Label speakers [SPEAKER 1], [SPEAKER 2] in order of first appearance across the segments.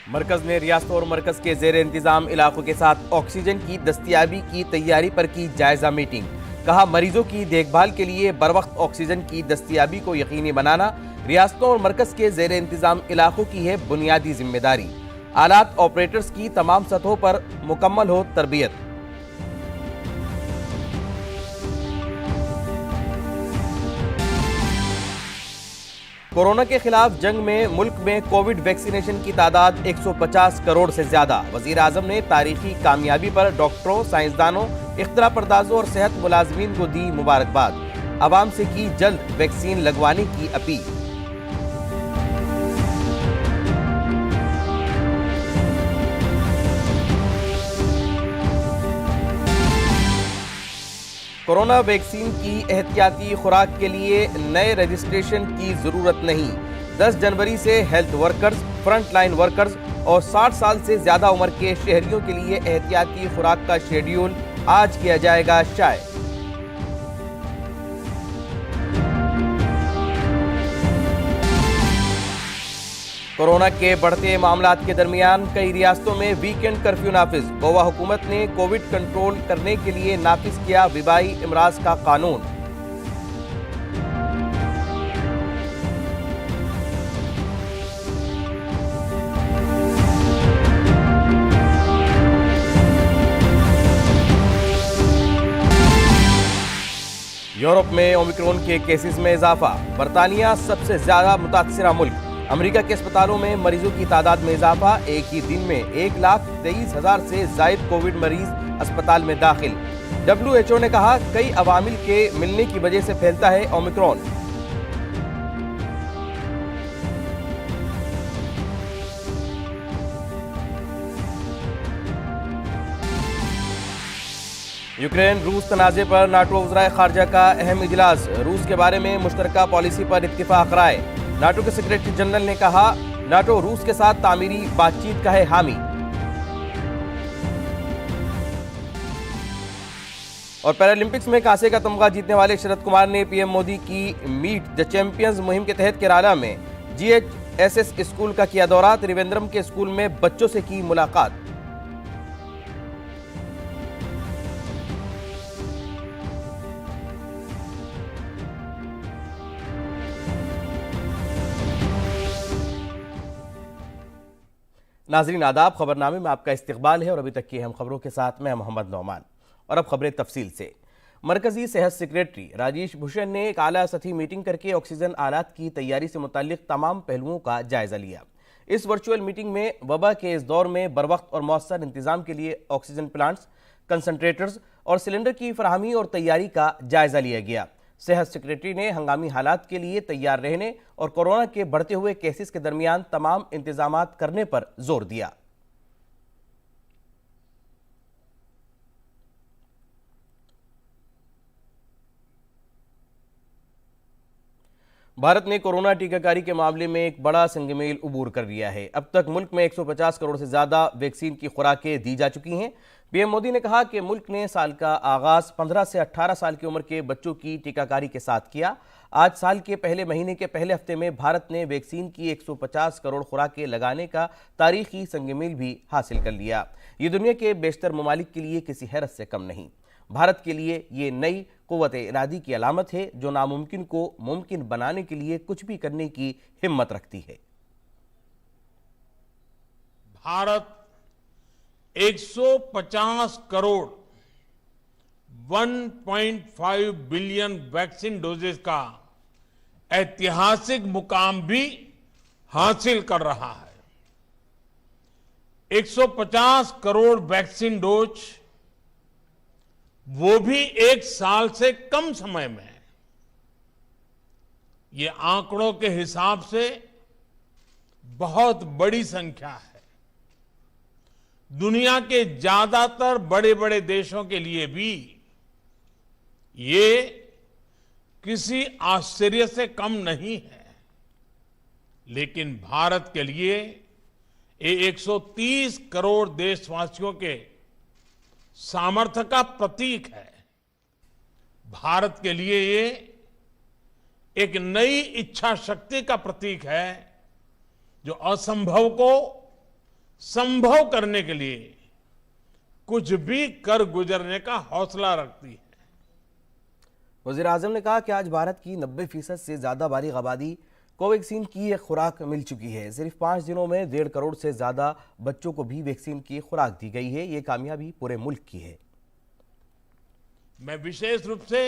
[SPEAKER 1] मरकज ने रियासतों और मरकज के जेर इंतजाम इलाकों के साथ ऑक्सीजन की दस्तयाबी की तैयारी पर की जायजा मीटिंग। कहा, मरीजों की देखभाल के लिए बरवक्त ऑक्सीजन की दस्तयाबी को यकीनी बनाना रियासतों और मरकज के जेर इंतजाम इलाकों की है बुनियादी जिम्मेदारी। आलात ऑपरेटर्स की तमाम सतहों पर मुकम्मल हो तरबियत। कोरोना के खिलाफ जंग में मुल्क में कोविड वैक्सीनेशन की तादाद 150 करोड़ से ज्यादा। वजीर आजम ने तारीखी कामयाबी पर डॉक्टरों, साइंसदानों, इख्तरा पर्दाजों और सेहत मुलाजमीन को दी मुबारकबाद। आवाम से की जल्द वैक्सीन लगवाने की अपील। कोरोना वैक्सीन की एहतियाती खुराक के लिए नए रजिस्ट्रेशन की जरूरत नहीं। 10 जनवरी से health workers, front line workers और 60 साल से ज्यादा उम्र के शहरियों के लिए एहतियाती खुराक का शेड्यूल आज किया जाएगा शाये। कोरोना के बढ़ते मामलात के दरमियान कई रियासतों में वीकेंड कर्फ्यू नाफिज। गोवा हुकूमत ने कोविड कंट्रोल करने के लिए नाफिज किया विबाई इमराज का कानून। यूरोप में ओमिक्रॉन के केसेस में इजाफा। बरतानिया सबसे ज्यादा मुतासरा मुल्क। अमेरिका के अस्पतालों में मरीजों की तादाद में इजाफा। एक ही दिन में 1,23,000 से जायद कोविड मरीज अस्पताल में दाखिल। WHO ने कहा, कई अवामिल के मिलने की वजह से फैलता है ओमिक्रॉन। यूक्रेन रूस तनाज़े पर नाटो वज़राए खारजा का अहम इजलास। रूस के बारे में मुश्तरका पॉलिसी पर इत्तिफाक राय। नाटो के सेक्रेटरी जनरल ने कहा, नाटो रूस के साथ तामीरी बातचीत का है हामी। और पैरालंपिक्स में कांसे का तमगा जीतने वाले शरद कुमार ने पीएम मोदी की मीट द चैंपियंस मुहिम के तहत केराला में GHSS स्कूल का किया दौरा। त्रिवेंद्रम के स्कूल में बच्चों से की मुलाकात। नाजरीन आदाब, खबरनामे में आपका इस्तकबाल है और अभी तक की अहम खबरों के साथ मैं मोहम्मद नौमान। और अब खबरें तफसील से। मरकजी सेहत सेक्रेटरी राजेश भूषण ने एक आला सतही मीटिंग करके ऑक्सीजन आलात की तैयारी से मुताल्लिक तमाम पहलुओं का जायजा लिया। इस वर्चुअल मीटिंग में वबा के इस दौर में बरवक्त और मौसर इंतजाम के लिए ऑक्सीजन प्लांट्स, कंसनट्रेटर्स और सिलेंडर की फराहमी और तैयारी का जायजा लिया गया। सेहत सेक्रेटरी ने हंगामी हालात के लिए तैयार रहने और कोरोना के बढ़ते हुए केसेस के दरमियान तमाम इंतजामात करने पर जोर दिया। भारत ने कोरोना टीकाकारी के मामले में एक बड़ा संगमेल उबूर कर लिया है। अब तक मुल्क में 150 करोड़ से ज्यादा वैक्सीन की खुराकें दी जा चुकी हैं। पीएम मोदी ने कहा कि मुल्क ने साल का आगाज 15 से 18 साल की उम्र के बच्चों की टीकाकारी के साथ किया। आज साल के पहले महीने के पहले हफ्ते में भारत ने वैक्सीन की 150 करोड़ खुराकें लगाने का तारीखी संगमेल भी हासिल कर लिया। ये दुनिया के बेशतर ममालिक के लिए किसी हैरत से कम नहीं। भारत के लिए ये नई कुव्वत इरादी की अलामत है जो नामुमकिन को मुमकिन बनाने के लिए कुछ भी करने की हिम्मत रखती है।
[SPEAKER 2] Bharat 150 crore 1.5 billion vaccine doses का ऐतिहासिक मुकाम भी हासिल कर रहा है। 150 करोड़ वैक्सीन डोज, वो भी एक साल से कम समय में। ये आंकड़ों के हिसाब से बहुत बड़ी संख्या है। दुनिया के ज्यादातर बड़े बड़े देशों के लिए भी ये किसी आश्चर्य से कम नहीं है, लेकिन भारत के लिए ये 130 करोड़ देशवासियों के सामर्थ्य का प्रतीक है। भारत के लिए ये एक नई इच्छा शक्ति का प्रतीक है जो असंभव को संभव करने के लिए कुछ भी कर गुजरने का हौसला रखती है।
[SPEAKER 1] वज़ीर-ए-आज़म ने कहा कि आज भारत की 90% से ज़्यादा बालिग आबादी कोवैक्सीन की एक खुराक मिल चुकी है। सिर्फ 5 दिनों में 1.5 करोड़ से ज़्यादा बच्चों को भी वैक्सीन की खुराक दी गई है। ये कामयाबी पूरे मुल्क की है।
[SPEAKER 2] मैं विशेष रूप से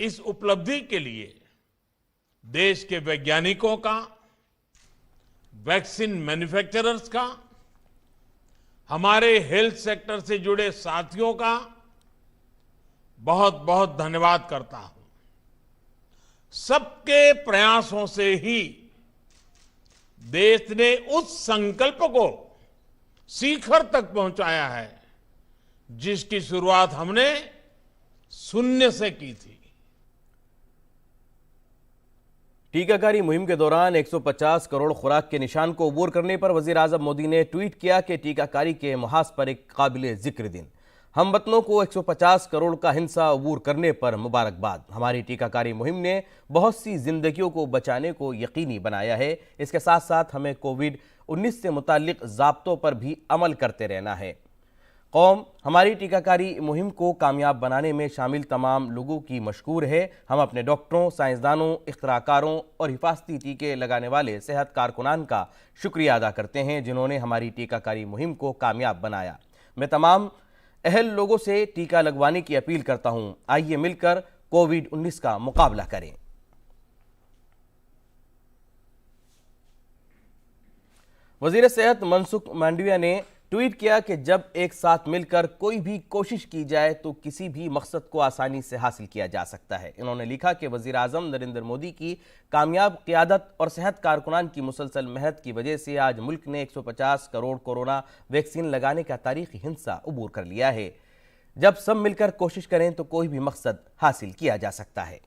[SPEAKER 2] इस उपलब्धि के लिए देश के वैज्ञानिकों का, वैक्सीन मैन्युफैक्चरर्स का, हमारे हेल्थ सेक्टर से जुड़े साथियों का बहुत बहुत धन्यवाद करता हूं। सबके प्रयासों से ही देश ने उस संकल्प को शिखर तक पहुंचाया है जिसकी शुरुआत हमने शून्य से की थी।
[SPEAKER 1] टीकाकारी मुहिम के दौरान 150 करोड़ खुराक के निशान को अबूर करने पर वज़ीर-ए-आज़म मोदी ने ट्वीट किया कि टीकाकारी के महाज पर एक काबिल जिक्र दिन। हम वतनों को 150 करोड़ का हिस्सा अबूर करने पर मुबारकबाद। हमारी टीकाकारी मुहिम ने बहुत सी जिंदगियों को बचाने को यकीनी बनाया है। इसके साथ साथ हमें कोविड-19 से मुताल्लिक ज़ाब्तों पर भी अमल करते रहना है। कौम हमारी टीकाकारी मुहिम को कामयाब बनाने में शामिल तमाम लोगों की मशकूर है। हम अपने डॉक्टरों, साइंसदानों, इख्तराकारों और हिफाजती टीके लगाने वाले सेहत कारकुनान का शुक्रिया अदा करते हैं जिन्होंने हमारी टीकाकारी मुहिम को कामयाब बनाया। मैं तमाम अहल लोगों से टीका लगवाने की अपील करता हूं। आइए मिलकर कोविड-19 का मुकाबला करें। वजीर सेहत मनसुख मांडविया ने ट्वीट किया कि जब एक साथ मिलकर कोई भी कोशिश की जाए तो किसी भी मकसद को आसानी से हासिल किया जा सकता है। इन्होंने लिखा कि वज़ीर आज़म नरेंद्र मोदी की कामयाब क़ियादत और सेहत कारकुनान की मुसलसल मेहनत की वजह से आज मुल्क ने 150 करोड़ कोरोना वैक्सीन लगाने का तारीखी हिस्सा अबूर कर लिया है। जब सब मिलकर कोशिश करें तो कोई भी मकसद हासिल किया जा सकता है।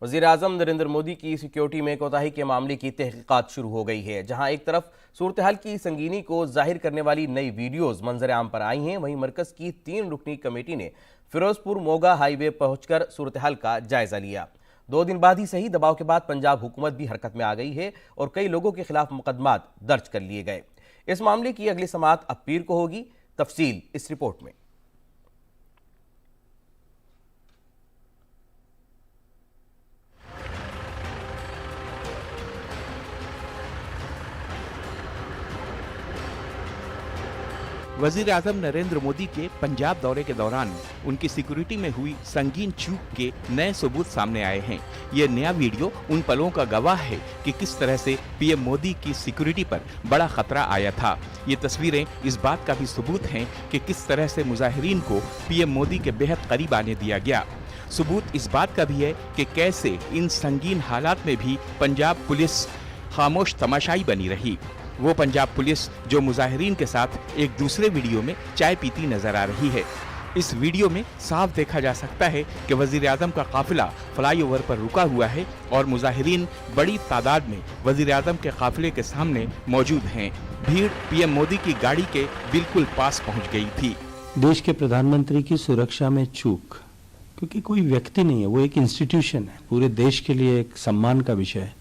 [SPEAKER 1] वज़ीर-ए-आज़म नरेंद्र मोदी की सिक्योरिटी में कोताही के मामले की तहकीकात शुरू हो गई है। जहां एक तरफ सूरत हाल की संगीनी को जाहिर करने वाली नई वीडियोज़ मंजर आम पर आई हैं, वहीं मरकज़ की 3 रुकनी कमेटी ने फिरोजपुर मोगा हाईवे पहुंचकर सूरत हाल का जायजा लिया। 2 दिन बाद ही सही दबाव के बाद पंजाब हुकूमत भी हरकत में आ गई है और कई लोगों के खिलाफ मुकदमात दर्ज कर लिए गए। इस मामले की अगली समाअत अब पीर को होगी। तफसील इस रिपोर्ट में।
[SPEAKER 3] वजीर आजम नरेंद्र मोदी के पंजाब दौरे के दौरान उनकी सिक्योरिटी में हुई संगीन चूक के नए सबूत सामने आए हैं। ये नया वीडियो उन पलों का गवाह है कि किस तरह से पीएम मोदी की सिक्योरिटी पर बड़ा खतरा आया था। ये तस्वीरें इस बात का भी सबूत हैं कि किस तरह से मुजाहिरीन को पीएम मोदी के बेहद करीब आने दिया गया। सबूत इस बात का भी है कि कैसे इन संगीन हालात में भी पंजाब पुलिस खामोश तमाशाई बनी रही। वो पंजाब पुलिस जो मुजाहिरीन के साथ एक दूसरे वीडियो में चाय पीती नजर आ रही है। इस वीडियो में साफ देखा जा सकता है कि वजीर आजम का काफिला फ्लाईओवर पर रुका हुआ है और मुजाहिरीन बड़ी तादाद में वजीर आजम के काफिले के सामने मौजूद हैं। भीड़ पीएम मोदी की गाड़ी के बिल्कुल पास पहुंच गई थी।
[SPEAKER 4] देश के प्रधानमंत्री की सुरक्षा में चूक, क्योंकि कोई व्यक्ति नहीं है, वो एक इंस्टीट्यूशन है, पूरे देश के लिए एक सम्मान का विषय है।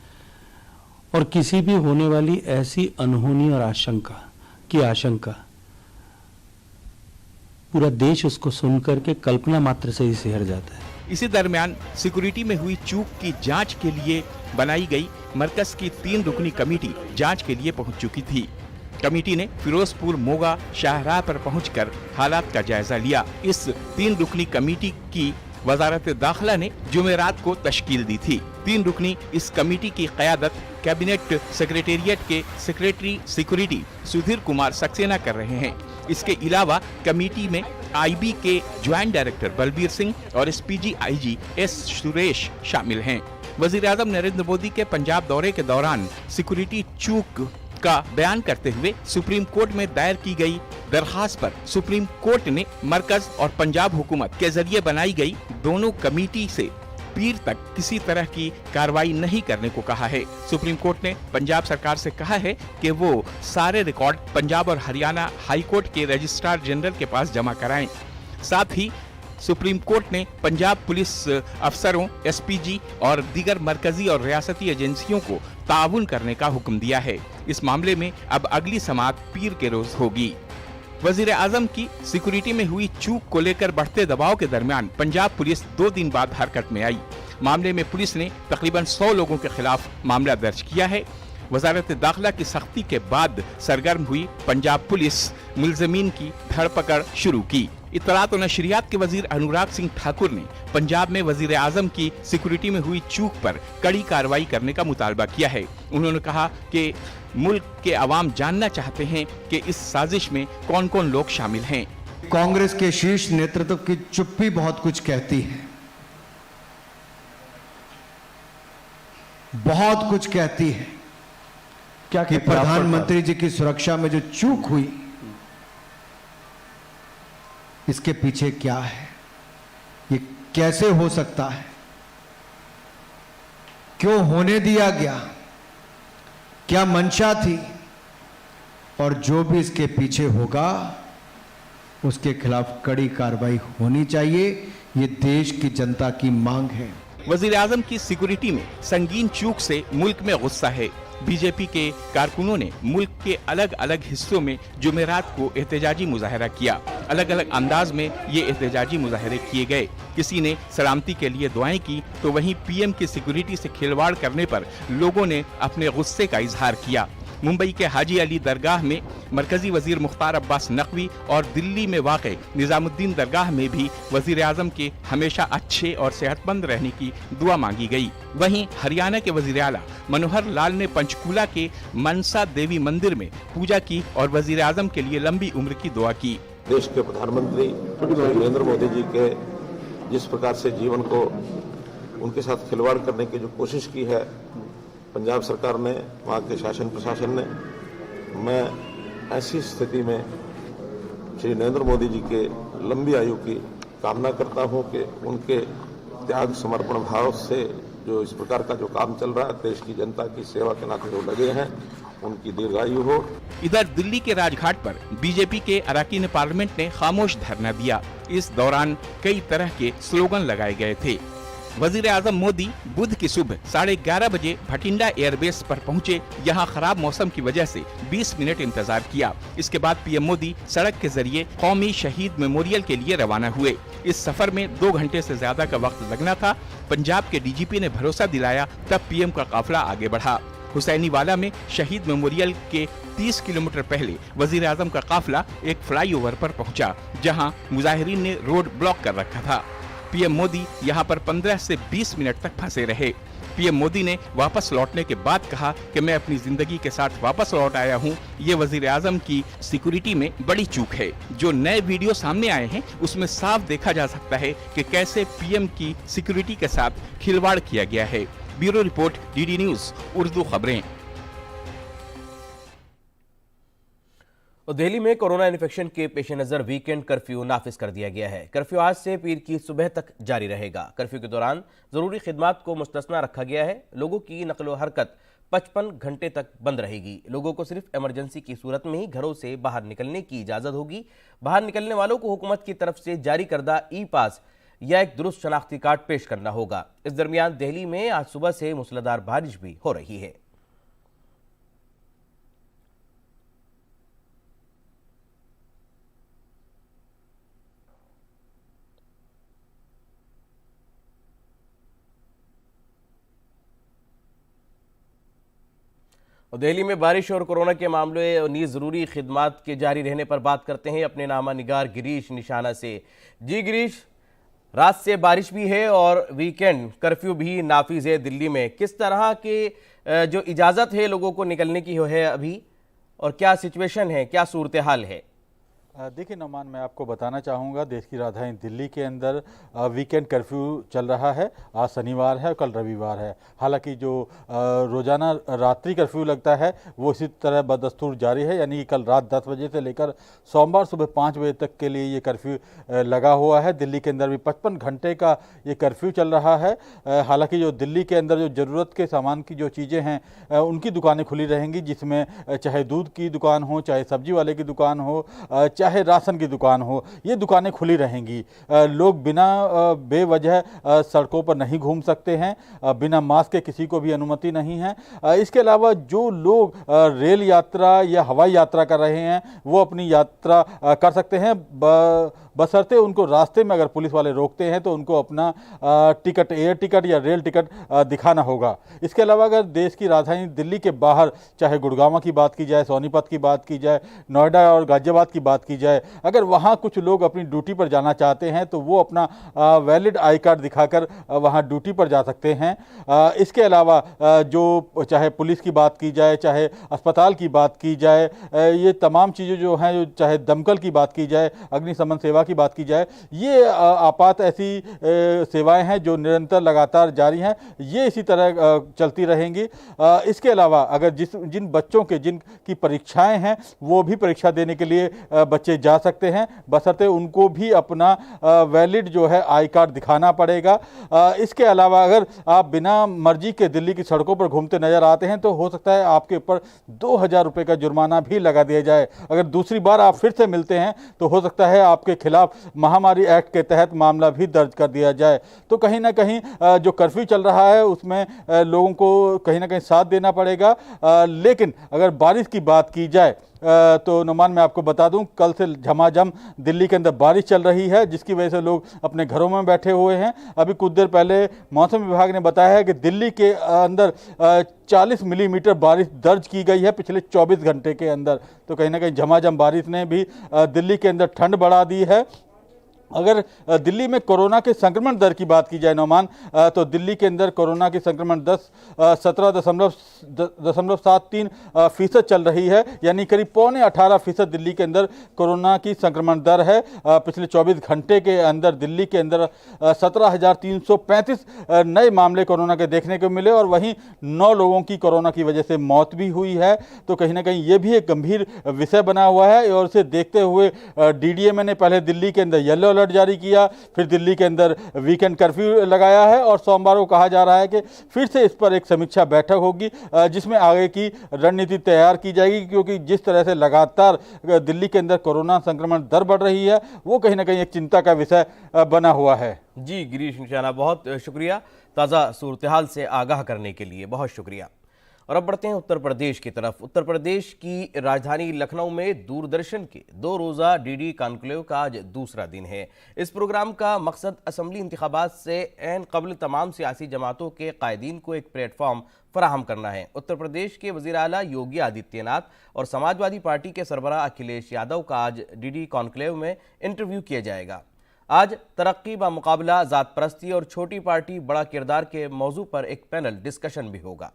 [SPEAKER 4] और किसी भी होने वाली ऐसी अनहोनी और आशंका पूरा देश उसको सुनकर के कल्पना मात्र से ही सिहर जाता है।
[SPEAKER 3] इसी दरमियान सिक्योरिटी में हुई चूक की जांच के लिए बनाई गई मरकज की 3 रुकनी कमेटी जांच के लिए पहुंच चुकी थी। कमेटी ने फिरोजपुर मोगा शाहराह पर पहुंचकर हालात का जायजा लिया। इस 3 रुकनी कमेटी की वजारत दाखिला ने जुमेरात को तश्कील दी थी। 3 रुकनी इस कमेटी की क़यादत कैबिनेट सेक्रेटेरिएट के सेक्रेटरी सिक्योरिटी सुधीर कुमार सक्सेना कर रहे हैं। इसके अलावा कमेटी में आईबी के ज्वाइंट डायरेक्टर बलबीर सिंह और एसपीजी आईजी एस सुरेश शामिल हैं। वजीर आजम नरेंद्र मोदी के पंजाब दौरे के दौरान सिक्योरिटी चूक का बयान करते हुए सुप्रीम कोर्ट में दायर की गई दरखास्त पर सुप्रीम कोर्ट ने मरकज और पंजाब हुकूमत के जरिए बनाई गई दोनों कमेटी से पीर तक किसी तरह की कार्रवाई नहीं करने को कहा है। सुप्रीम कोर्ट ने पंजाब सरकार से कहा है कि वो सारे रिकॉर्ड पंजाब और हरियाणा हाई कोर्ट के रजिस्ट्रार जनरल के पास जमा कराएं। साथ ही सुप्रीम कोर्ट ने पंजाब पुलिस अफसरों, एसपीजी और दीगर मरकजी और रियासती एजेंसियों को ताउन करने का हुक्म दिया है। इस मामले में अब अगली समाअत पीर के रोज होगी। वजीर आजम की सिक्योरिटी में हुई चूक को लेकर बढ़ते दबाव के दरमियान पंजाब पुलिस 2 दिन बाद हरकत में आई। मामले में पुलिस ने तकरीबन 100 लोगों के खिलाफ मामला दर्ज किया है। वजारत दाखिला की सख्ती के बाद सरगर्म हुई पंजाब पुलिस मुलजमीन की धरपकड़ शुरू की। इत्तलात और नशरियात के वजीर अनुराग सिंह ठाकुर ने पंजाब में वजीर आजम की सिक्योरिटी में हुई चूक पर कड़ी कार्रवाई करने का मुतालबा किया है। उन्होंने कहा कि मुल्क के अवाम जानना चाहते हैं कि इस साजिश में कौन कौन लोग शामिल हैं।
[SPEAKER 5] कांग्रेस के शीर्ष नेतृत्व की चुप्पी बहुत कुछ कहती है, बहुत कुछ कहती है
[SPEAKER 4] क्या
[SPEAKER 5] कि प्रधानमंत्री जी की सुरक्षा में जो चूक हुई इसके पीछे क्या है, ये कैसे हो सकता है, क्यों होने दिया गया, क्या मंशा थी, और जो भी इसके पीछे होगा उसके खिलाफ कड़ी कार्रवाई होनी चाहिए। ये देश की जनता की मांग है।
[SPEAKER 3] वजीर आजम की सिक्योरिटी में संगीन चूक से मुल्क में गुस्सा है। बीजेपी के कारकुनों ने मुल्क के अलग अलग हिस्सों में जुमेरात को एहतजाजी मुजाहरा किया। अलग अलग अंदाज में ये एहतजाजी मुजाहरे किए गए। किसी ने सलामती के लिए दुआएं की तो वहीं पीएम की सिक्योरिटी से खिलवाड़ करने पर लोगों ने अपने गुस्से का इजहार किया। मुंबई के हाजी अली दरगाह में मरकजी वजीर मुख्तार अब्बास नकवी और दिल्ली में वाक़े निजामुद्दीन दरगाह में भी वजीर आजम के हमेशा अच्छे और सेहतमंद रहने की दुआ मांगी गई। वहीं हरियाणा के वजीर आला मनोहर लाल ने पंचकूला के मनसा देवी मंदिर में पूजा की और वजीर आजम के लिए लंबी उम्र की दुआ की।
[SPEAKER 6] देश के प्रधानमंत्री नरेंद्र मोदी जी के जिस प्रकार से जीवन को उनके साथ खिलवाड़ करने की जो कोशिश की है पंजाब सरकार ने, वहाँ के शासन प्रशासन ने, मैं ऐसी स्थिति में श्री नरेंद्र मोदी जी के लंबी आयु की कामना करता हूँ कि उनके त्याग समर्पण भाव से जो इस प्रकार का जो काम चल रहा है देश की जनता की सेवा के नाते जो लगे हैं उनकी दीर्घायु हो।
[SPEAKER 3] इधर दिल्ली के राजघाट पर बीजेपी के अरकान पार्लियामेंट ने खामोश धरना दिया। इस दौरान कई तरह के स्लोगन लगाए गए थे। वजीर आजम मोदी बुध की सुबह 11:30 बजे भटिंडा एयरबेस पर पहुंचे। यहां खराब मौसम की वजह से 20 मिनट इंतजार किया। इसके बाद पीएम मोदी सड़क के जरिए कौमी शहीद मेमोरियल के लिए रवाना हुए। इस सफर में 2 घंटे से ज्यादा का वक्त लगना था। पंजाब के डीजीपी ने भरोसा दिलाया, तब पीएम का काफिला आगे बढ़ा। हुसैनीवाला में शहीद मेमोरियल के 30 किलोमीटर पहले वजीर आजम का काफिला एक फ्लाईओवर पर पहुंचा, जहां मुजाहिरीन ने रोड ब्लॉक कर रखा था। पीएम मोदी यहां पर 15 से 20 मिनट तक फंसे रहे। पीएम मोदी ने वापस लौटने के बाद कहा कि मैं अपनी जिंदगी के साथ वापस लौट आया हूं। ये वजीर आजम की सिक्योरिटी में बड़ी चूक है। जो नए वीडियो सामने आए हैं उसमें साफ देखा जा सकता है कि कैसे पीएम की सिक्योरिटी के साथ खिलवाड़ किया गया है। Bureau report, DD news Urdu खबरें।
[SPEAKER 1] दिल्ली में कोरोना इन्फेक्शन के पेश नज़र वीकेंड कर्फ्यू नाफिज कर दिया गया है। कर्फ्यू आज से पीर की सुबह तक जारी रहेगा। कर्फ्यू के दौरान जरूरी खिदमात को मुस्तस्ना रखा गया है। लोगों की नकलो हरकत 55 घंटे तक बंद रहेगी। लोगों को सिर्फ इमरजेंसी की सूरत में ही घरों से बाहर निकलने की इजाजत होगी। बाहर निकलने वालों को हुकूमत की तरफ से जारी करदा ई पास या एक दुरुस्त शनाख्ती कार्ड पेश करना होगा। इस दरमियान दिल्ली में आज सुबह से मूसलाधार बारिश भी हो रही है। और दिल्ली में बारिश और कोरोना के मामले और नीज़ ज़रूरी खिदमात के जारी रहने पर बात करते हैं अपने नामा निगार गिरीश निशाना से। जी गिरीश, रात से बारिश भी है और वीकेंड कर्फ्यू भी नाफिज है दिल्ली में। किस तरह के जो इजाज़त है लोगों को निकलने की है अभी, और क्या सिचुएशन है, क्या सूरत हाल है?
[SPEAKER 7] देखिए नौमान, मैं आपको बताना चाहूँगा देश की राजधानी दिल्ली के अंदर वीकेंड कर्फ्यू चल रहा है। आज शनिवार है और कल रविवार है। हालांकि जो रोज़ाना रात्रि कर्फ्यू लगता है वो इसी तरह बदस्तूर जारी है, यानी कि कल रात 10 बजे से लेकर सोमवार सुबह 5 बजे तक के लिए ये कर्फ्यू लगा हुआ है। दिल्ली के अंदर भी 55 घंटे का ये कर्फ्यू चल रहा है। हालाँकि जो दिल्ली के अंदर जो ज़रूरत के सामान की जो चीज़ें हैं उनकी दुकानें खुली रहेंगी, जिसमें चाहे दूध की दुकान हो, चाहे सब्जी वाले की दुकान हो, चाहे राशन की दुकान हो, ये दुकानें खुली रहेंगी। लोग बिना बेवजह सड़कों पर नहीं घूम सकते हैं, बिना मास्क के किसी को भी अनुमति नहीं है। इसके अलावा जो लोग रेल यात्रा या हवाई यात्रा कर रहे हैं वो अपनी यात्रा कर सकते हैं, बशर्ते उनको रास्ते में अगर पुलिस वाले रोकते हैं तो उनको अपना टिकट, एयर टिकट या रेल टिकट दिखाना होगा। इसके अलावा अगर देश की राजधानी दिल्ली के बाहर, चाहे गुड़गांव की बात की जाए, सोनीपत की बात की जाए, नोएडा और गाजियाबाद की बात की जाए, अगर वहाँ कुछ लोग अपनी ड्यूटी पर जाना चाहते हैं तो वो अपना वैलिड आई कार्ड दिखाकर वहाँ ड्यूटी पर जा सकते हैं। इसके अलावा जो चाहे पुलिस की बात की जाए, चाहे अस्पताल की बात की जाए, ये तमाम चीज़ें जो हैं, चाहे दमकल की बात की जाए, अग्निशमन सेवा की बात की जाए, ये आपात ऐसी सेवाएं हैं जो निरंतर लगातार जारी हैं, ये इसी तरह चलती रहेंगी। इसके अलावा अगर जिन बच्चों के जिनकी परीक्षाएं हैं वो भी परीक्षा देने के लिए बच्चे जा सकते हैं, बशर्ते उनको भी अपना वैलिड जो है आई कार्ड दिखाना पड़ेगा। इसके अलावा अगर आप बिना मर्जी के दिल्ली की सड़कों पर घूमते नजर आते हैं तो हो सकता है आपके ऊपर 2000 रुपये का जुर्माना भी लगा दिया जाए। अगर दूसरी बार आप फिर से मिलते हैं तो हो सकता है आपके खिलाफ महामारी एक्ट के तहत मामला भी दर्ज कर दिया जाए। तो कहीं ना कहीं जो कर्फ्यू चल रहा है उसमें लोगों को कहीं ना कहीं साथ देना पड़ेगा। लेकिन अगर बारिश की बात की जाए तो नुमान मैं आपको बता दूं, कल से झमाझम दिल्ली के अंदर बारिश चल रही है, जिसकी वजह से लोग अपने घरों में बैठे हुए हैं। अभी कुछ देर पहले मौसम विभाग ने बताया है कि दिल्ली के अंदर 40 मिलीमीटर बारिश दर्ज की गई है पिछले 24 घंटे के अंदर। तो कहीं ना कहीं झमाझम बारिश ने भी दिल्ली के अंदर ठंड बढ़ा दी है। अगर दिल्ली में कोरोना के संक्रमण दर की बात की जाए नौमान, तो दिल्ली के अंदर कोरोना की संक्रमण 17.73% चल रही है, यानी करीब 17.25% दिल्ली के अंदर कोरोना की संक्रमण दर है। पिछले 24 घंटे के अंदर दिल्ली के अंदर 17,335 नए मामले कोरोना के देखने को मिले और वहीं 9 लोगों की कोरोना की वजह से मौत भी हुई है। तो कहीं ना कहीं ये भी एक गंभीर विषय बना हुआ है और इसे देखते हुए डीडीएमए ने पहले दिल्ली के अंदर येलो अलर्ट जारी किया, फिर दिल्ली के अंदर वीकेंड कर्फ्यू लगाया है और सोमवार को कहा जा रहा है कि फिर से इस पर एक समीक्षा बैठक होगी जिसमें आगे की रणनीति तैयार की जाएगी, क्योंकि जिस तरह से लगातार दिल्ली के अंदर कोरोना संक्रमण दर बढ़ रही है वो कहीं ना कहीं एक चिंता का विषय बना हुआ है।
[SPEAKER 1] जी गिरीश निशाना, बहुत शुक्रिया ताज़ा सूरत-ए-हाल से आगाह करने के लिए, बहुत शुक्रिया। और अब बढ़ते हैं उत्तर प्रदेश की तरफ। उत्तर प्रदेश की राजधानी लखनऊ में दूरदर्शन के 2 रोज़ा डीडी कॉन्क्लेव का आज दूसरा दिन है। इस प्रोग्राम का मकसद असम्बली इंतखाबात से ऐन कबल तमाम सियासी जमातों के कायदीन को एक प्लेटफॉर्म फराहम करना है। उत्तर प्रदेश के वज़ीर आला योगी आदित्यनाथ और समाजवादी पार्टी के सरबराह अखिलेश यादव का आज डीडी कॉन्क्लेव में इंटरव्यू किया जाएगा। आज तरक्की व मुकाबला, ज़ात परस्ती और छोटी पार्टी बड़ा किरदार के मौजू पर एक पैनल डिस्कशन भी होगा।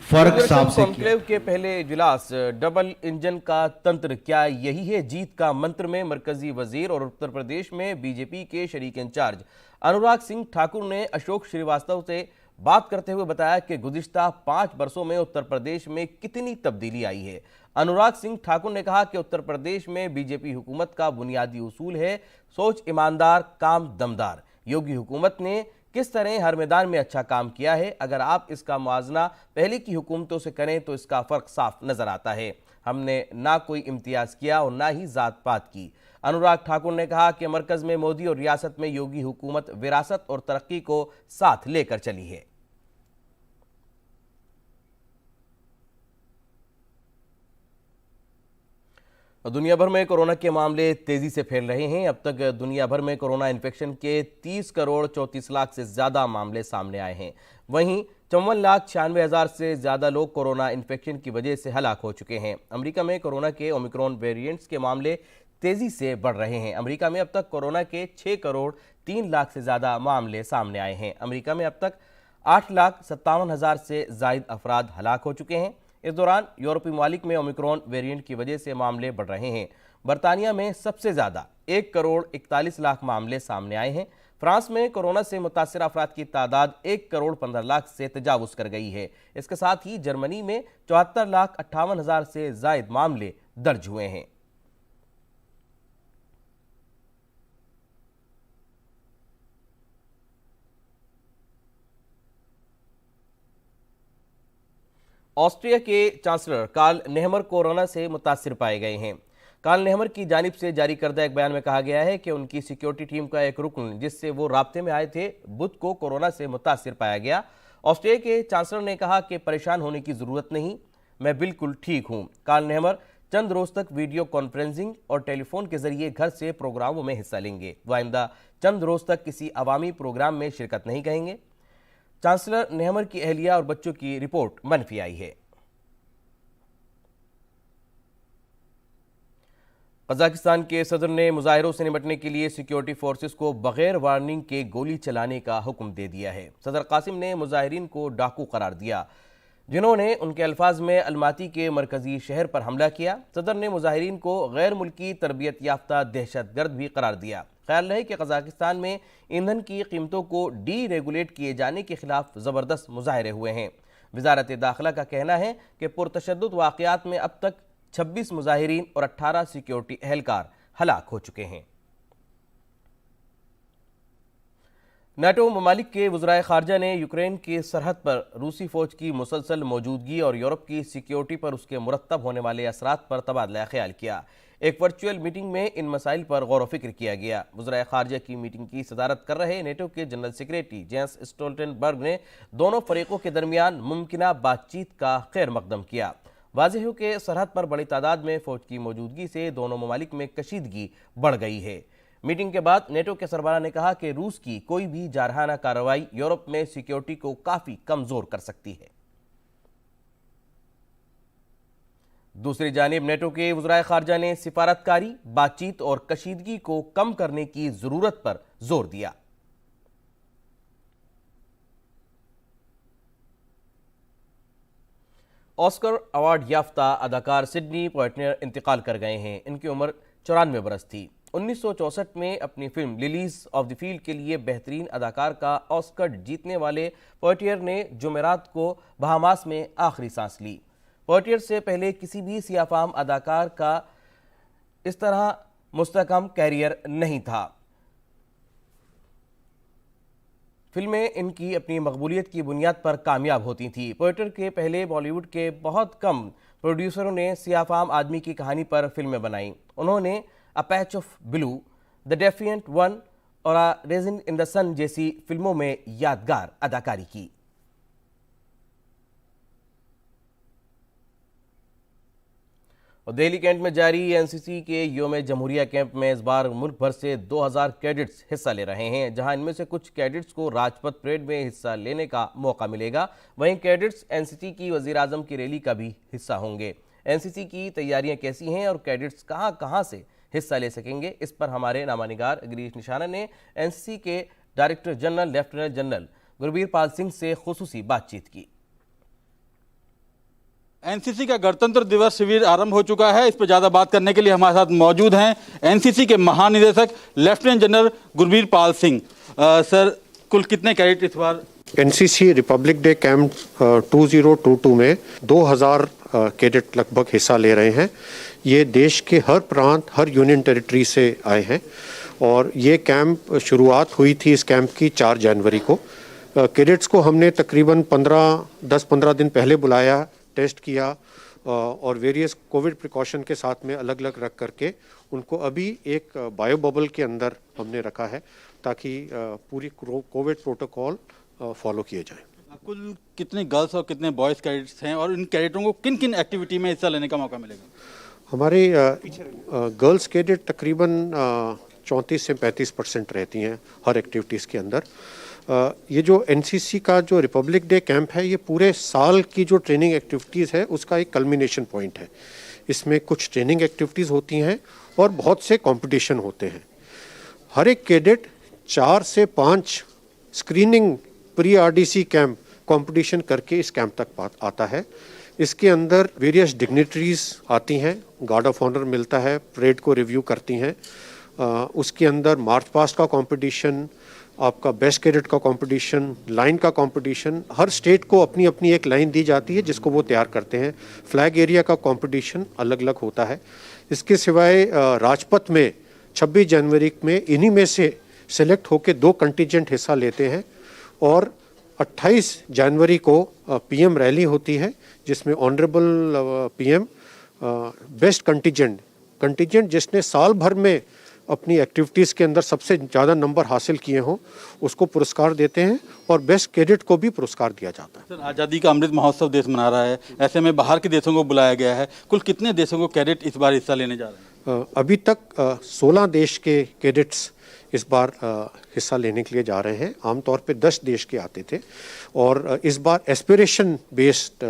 [SPEAKER 5] फर्क साफ से
[SPEAKER 1] कॉन्क्लेव के पहले इजलास डबल इंजन का तंत्र, क्या यही है जीत का मंत्र में मरकजी वजीर और उत्तर प्रदेश में बीजेपी के शरीक इंचार्ज अनुराग सिंह ठाकुर ने अशोक श्रीवास्तव से बात करते हुए बताया कि गुज़िश्ता 5 वर्षों में उत्तर प्रदेश में कितनी तब्दीली आई है। अनुराग सिंह ठाकुर ने कहा कि उत्तर प्रदेश में बीजेपी हुकूमत का बुनियादी उसूल है सोच ईमानदार, काम दमदार। योगी हुकूमत ने किस तरह हर मैदान में अच्छा काम किया है, अगर आप इसका मुआवजा पहले की हुकूमतों से करें तो इसका फ़र्क साफ नज़र आता है। हमने ना कोई इम्तियाज़ किया और ना ही ज़ात पात की। अनुराग ठाकुर ने कहा कि मरकज़ में मोदी और रियासत में योगी हुकूमत विरासत और तरक्की को साथ लेकर चली है। दुनिया भर में कोरोना के मामले तेजी से फैल रहे हैं। अब तक दुनिया भर में कोरोना इन्फेक्शन के 30 करोड़ 34 लाख से ज़्यादा मामले सामने आए हैं। वहीं 54,96,000 से ज़्यादा लोग कोरोना इन्फेक्शन की वजह से हलाक हो चुके हैं। अमेरिका में कोरोना के ओमिक्रॉन वेरिएंट्स के मामले तेज़ी से बढ़ रहे हैं। अमेरिका में अब तक कोरोना के 6 करोड़ 3 लाख से ज़्यादा मामले सामने आए हैं। अमेरिका में अब तक 8,57,000 से ज़ायद अफराद हलाक हो चुके हैं। इस दौरान यूरोपीय ममालिक में ओमिक्रॉन वेरिएंट की वजह से मामले बढ़ रहे हैं। बरतानिया में सबसे ज़्यादा 1 करोड़ 41 लाख मामले सामने आए हैं। फ्रांस में कोरोना से मुतासिर अफराद की तादाद 1 करोड़ 15 लाख से तजावुज़ कर गई है। इसके साथ ही जर्मनी में 74,58,000 से ज़ायद मामले दर्ज हुए हैं। ऑस्ट्रिया के चांसलर कार्ल नेहमर कोरोना से मुतासिर पाए गए हैं। कार्ल नेहमर की जानिब से जारी करदा एक बयान में कहा गया है कि उनकी सिक्योरिटी टीम का एक रुकन जिससे वो राब्ते में आए थे बुध को कोरोना से मुतासिर पाया गया। ऑस्ट्रिया के चांसलर ने कहा कि परेशान होने की जरूरत नहीं, मैं बिल्कुल ठीक हूँ। कार्ल नेहमर चंद रोज तक वीडियो कॉन्फ्रेंसिंग और टेलीफोन के जरिए घर से प्रोग्रामों में हिस्सा लेंगे। वो आइंदा चंद रोज तक किसी अवामी प्रोग्राम में शिरकत नहीं करेंगे। चांसलर नेहमर की अहलिया और बच्चों की रिपोर्ट मनफी आई है। कजाकिस्तान के सदर ने मुजाहिरों से निपटने के लिए सिक्योरिटी फोर्सेस को बगैर वार्निंग के गोली चलाने का हुक्म दे दिया है। सदर कासिम ने मुजाहिरीन को डाकू करार दिया जिन्होंने उनके अल्फाज में अलमाती के मरकजी शहर पर हमला किया। सदर ने मुजाहिरीन को गैर मुल्की तरबियत याफ्ता दहशतगर्द भी करार दिया। ख्याल है कि कजाकिस्तान में ईंधन की कीमतों को डी रेगुलेट किए जाने के खिलाफ ज़बरदस्त मुजाहरे हुए हैं। वजारत दाखिला का कहना है कि पुरतशद्दुद वाक़यात में अब तक 26 मुजाहिरीन और 18 सिक्योरिटी एहलकार हलाक हो चुके हैं। नाटो ममालिक के वज़राए ख़ारजा ने यूक्रेन की सरहद पर रूसी फ़ौज की मुसलसल मौजूदगी और यूरोप की सिक्योरिटी पर उसके मुरत्तब होने वाले असरात पर तबादला ख्याल किया। एक वर्चुअल मीटिंग में इन मसाइल पर गौर व फिक्र किया गया। वज़राए ख़ारजा की मीटिंग की सदारत कर रहे नेटो के जनरल सेक्रेटरी जेंस स्टोल्टनबर्ग ने दोनों फरीकों के दरमियान मुमकिना बातचीत का खैर मकदम किया। वाज़ेह हो कि सरहद पर बड़ी तादाद में फ़ौज की मौजूदगी से दोनों ममालिक में कशीदगी बढ़ गई है। मीटिंग के बाद नेटो के सरबराह ने कहा कि रूस की कोई भी जारहाना कार्रवाई यूरोप में सिक्योरिटी को काफ़ी कमज़ोर कर सकती है। दूसरी जानिब नेटो के वज़राए ख़ारजा ने सिफारतकारी, बातचीत और कशीदगी को कम करने की ज़रूरत पर जोर दिया। ऑस्कर अवार्ड याफ्ता अदाकार सिडनी पोइटनर इंतकाल कर गए हैं। इनकी उम्र 94 बरस थी। 1964 में अपनी film lilies of the field के लिए बेहतरीन अदाकार का ऑस्कर जीतने वाले पोइटियर ने जुमेरात को बहामास में आखिरी सांस ली। पोइटियर से पहले किसी भी सियाफाम अदाकार का इस तरह मुस्तहकम कैरियर नहीं था। फिल्में इनकी अपनी मकबूलियत की बुनियाद पर कामयाब होती थी। पोइटियर के पहले बॉलीवुड के बहुत कम प्रोड्यूसरों ने सियाफाम आदमी की कहानी पर फिल्में बनाई। उन्होंने a patch of blue, the defiant one और अ रेजिन इन द सन जैसी फिल्मों में यादगार अदाकारी की। और दिल्ली कैंट में जारी एनसीसी के योम जमहूरिया कैंप में इस बार मुल्क भर से 2000 कैडेट्स हिस्सा ले रहे हैं, जहां इनमें से कुछ कैडेट्स को राजपथ परेड में हिस्सा लेने का मौका मिलेगा। वहीं कैडेट्स एनसीसी की वजीर आजम की रैली का भी हिस्सा होंगे। एनसीसी की तैयारियां कैसी हैं और कैडेट्स कहां से हिस्सा ले सकेंगे, इस पर हमारे नामानिगार गिरीश निशाना ने एनसीसी के director general lieutenant general Gurbir Pal Singh से खुसूसी बातचीत की।
[SPEAKER 7] एनसीसी का गणतंत्र दिवस शिविर आरंभ हो चुका है। इस पर ज़्यादा बात करने के लिए हमारे साथ मौजूद हैं एनसीसी के महानिदेशक lieutenant general Gurbir Pal Singh. Sir, कुल कितने कैडेट इस बार
[SPEAKER 8] एनसीसी रिपब्लिक डे कैंप 2022 में 2000 कैडेट लगभग हिस्सा ले रहे हैं। ये देश के हर प्रांत, हर यूनियन टेरिटरी से आए हैं और ये कैंप शुरुआत हुई थी इस कैंप की 4 जनवरी को। कैडेट्स को हमने तकरीबन 10-15 दिन पहले बुलाया, टेस्ट किया और वेरियस कोविड प्रिकॉशन के साथ में अलग अलग रख करके उनको अभी एक बायो बबल के अंदर हमने रखा है ताकि पूरी कोविड प्रोटोकॉल फॉलो किए जाए।
[SPEAKER 7] कुल कितने गर्ल्स और कितने बॉयज़ कैडेट्स हैं और इन कैडेटों को किन किन एक्टिविटी में हिस्सा लेने का मौका मिलेगा?
[SPEAKER 8] हमारे गर्ल्स कैडेट तकरीबन 34 से 35% रहती हैं हर एक्टिविटीज़ के अंदर। ये जो एनसीसी का जो रिपब्लिक डे कैंप है, ये पूरे साल की जो ट्रेनिंग एक्टिविटीज़ है उसका एक कल्मिनेशन पॉइंट है। इसमें कुछ ट्रेनिंग एक्टिविटीज़ होती हैं और बहुत से कंपटीशन होते हैं। हर एक कैडेट 4 से 5 screening pre RDC camp competition करके इस कैंप तक आता है। इसके अंदर वेरियस डिग्निटरीज आती हैं, गार्ड ऑफ ऑनर मिलता है, परेड को रिव्यू करती हैं। उसके अंदर मार्च पास्ट का कंपटीशन, आपका बेस्ट कैडेट का कंपटीशन, लाइन का कंपटीशन, हर स्टेट को अपनी अपनी एक लाइन दी जाती है जिसको वो तैयार करते हैं। फ्लैग एरिया का कंपटीशन अलग अलग होता है। इसके सिवाय राजपथ में 26 जनवरी में इन्हीं में से सिलेक्ट होकर 2 कंटिजेंट हिस्सा लेते हैं और 28 जनवरी को पीएम रैली होती है, जिसमें ऑनरेबल पीएम बेस्ट कंटिजेंट जिसने साल भर में अपनी एक्टिविटीज़ के अंदर सबसे ज़्यादा नंबर हासिल किए हों उसको पुरस्कार देते हैं, और बेस्ट कैडेट को भी पुरस्कार दिया जाता है।
[SPEAKER 7] सर, आज़ादी का अमृत महोत्सव देश मना रहा है, ऐसे में बाहर के देशों को बुलाया गया है। कुल कितने देशों को कैडेट इस बार हिस्सा लेने जा रहे हैं?
[SPEAKER 8] अभी तक 16 देश के कैडेट्स इस बार हिस्सा लेने के लिए जा रहे हैं। आमतौर पे 10 देश के आते थे, और इस बार एस्पिरेशन बेस्ड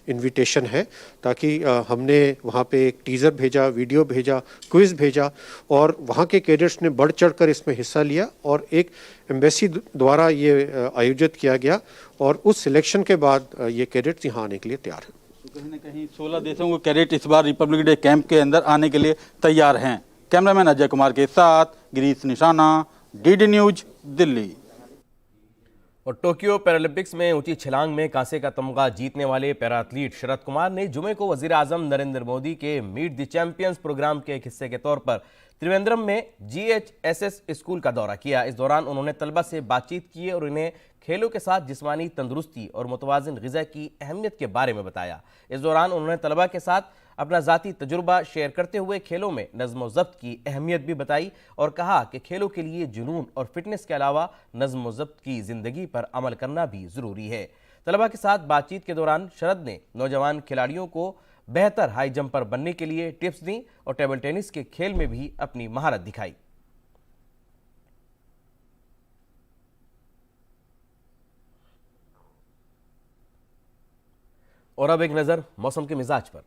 [SPEAKER 8] इनविटेशन है, ताकि हमने वहाँ पे एक टीज़र भेजा, वीडियो भेजा, क्विज़ भेजा, और वहाँ के कैडेट्स ने बढ़ चढ़कर इसमें हिस्सा लिया, और एक एम्बेसी द्वारा ये आयोजित किया गया, और उस सिलेक्शन के बाद ये कैडेट्स यहाँ आने के लिए तैयार हैं।
[SPEAKER 7] तो कहीं ना कहीं 16 देशों को कैडेट इस बार रिपब्लिक डे कैंप के अंदर आने के लिए तैयार हैं। कैमरामैन अजय कुमार के साथ गिरीश निशाना, डीडी न्यूज, दिल्ली।
[SPEAKER 1] और टोक्यो पैरालंपिक्स में ऊंची छलांग में कांसे का तमगा जीतने वाले पैरा एथलीट शरद कुमार ने जुमे को वजीर आजम नरेंद्र मोदी के मीट द चैंपियंस प्रोग्राम के एक हिस्से के तौर पर त्रिवेंद्रम में GHSS स्कूल का दौरा किया। इस दौरान उन्होंने तलबा से बातचीत की और उन्हें खेलों के साथ जिस्मानी तंदुरुस्ती और मुतवाज़िन ग़िज़ा की अहमियत के बारे में बताया। इस दौरान उन्होंने तलबा के साथ अपना ज़ाती तजुर्बा शेयर करते हुए खेलों में नज़्म व ज़ब्त की अहमियत भी बताई और कहा कि खेलों के लिए जुनून और फिटनेस के अलावा नज़्म व ज़ब्त की ज़िंदगी पर अमल करना भी ज़रूरी है। तलबा के साथ बातचीत के दौरान शरद ने नौजवान खिलाड़ियों को बेहतर हाई जंपर बनने के लिए टिप्स दी और टेबल टेनिस के खेल में भी अपनी महारत दिखाई। और अब एक नज़र मौसम के मिजाज पर।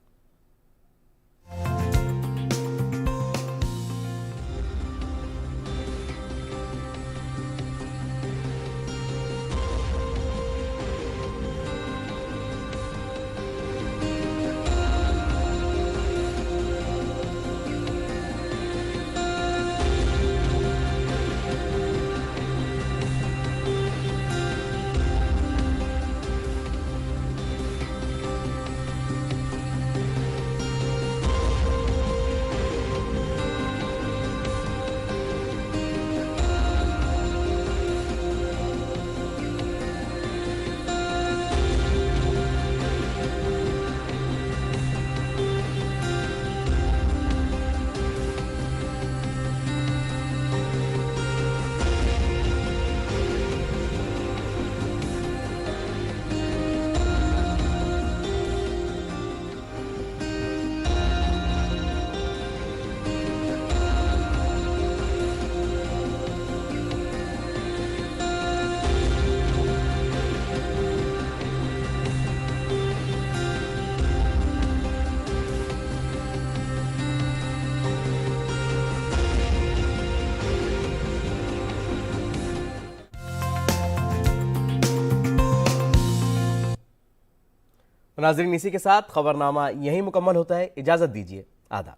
[SPEAKER 1] नाज़रीन, इसी के साथ खबरनामा यहीं मुकम्मल होता है। इजाज़त दीजिए, आदाब।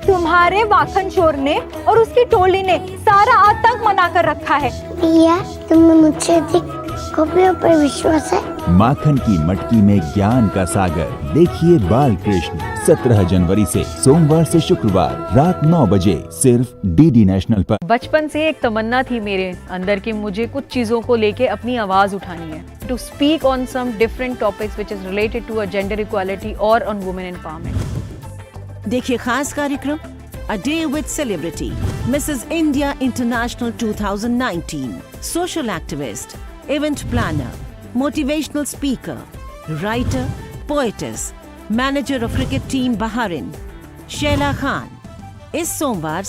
[SPEAKER 9] तुम्हारे वाखन चोर ने और उसकी टोली ने सारा आतंक मना कर रखा है।
[SPEAKER 10] भैया, तुम्हें मुझसे अधिक कॉपियों पर विश्वास है?
[SPEAKER 11] माखन की मटकी में ज्ञान का सागर देखिए बाल कृष्ण 17 जनवरी से सोमवार से शुक्रवार रात 9 बजे सिर्फ डीडी नेशनल पर।
[SPEAKER 12] बचपन से एक तमन्ना थी मेरे अंदर कि मुझे कुछ चीजों को लेके अपनी आवाज उठानी है, to speak on some different topics which is related to gender equality और ऑन वुमेन एम्पावरमेंट।
[SPEAKER 13] देखिए खास कार्यक्रम A Day with Celebrity, Mrs. India International 2019, social activist, event planner, motivational speaker, writer, poetess, manager of cricket team Bahrain, Sheila Khan. इस सोमवार